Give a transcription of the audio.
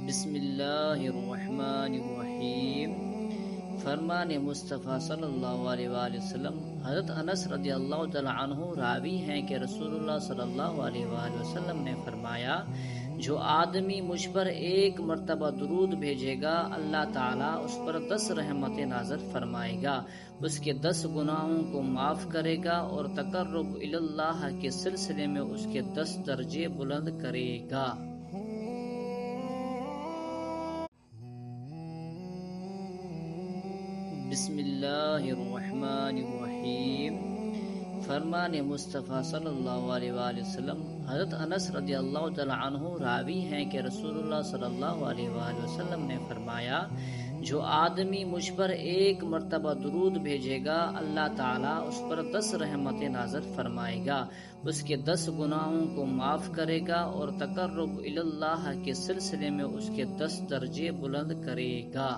بسم اللہ الرحمن الرحیم۔ فرمان مصطفیٰ صلی اللہ علیہ وآلہ وسلم۔ حضرت انس رضی اللہ تعالی عنہ راوی ہیں کہ رسول اللہ صلی اللہ علیہ وآلہ وسلم نے فرمایا، جو آدمی مجھ پر ایک مرتبہ درود بھیجے گا، اللہ تعالیٰ اس پر 10 رحمتیں نازل فرمائے گا، اس کے 10 گناہوں کو معاف کرے گا اور تقرب الی اللہ کے سلسلے میں اس کے 10 درجے بلند کرے گا۔ بسم اللہ الرحمن الرحیم۔ فرمان مصطفیٰ صلی اللہ علیہ وآلہ وسلم۔ حضرت انس رضی اللہ تعالی عنہ راوی ہیں کہ رسول اللہ صلی اللہ علیہ وآلہ وسلم نے فرمایا، جو آدمی مجھ پر ایک مرتبہ درود بھیجے گا، اللہ تعالیٰ اس پر 10 رحمتیں نازل فرمائے گا، اس کے 10 گناہوں کو معاف کرے گا اور تقرب الی اللہ کے سلسلے میں اس کے 10 درجے بلند کرے گا۔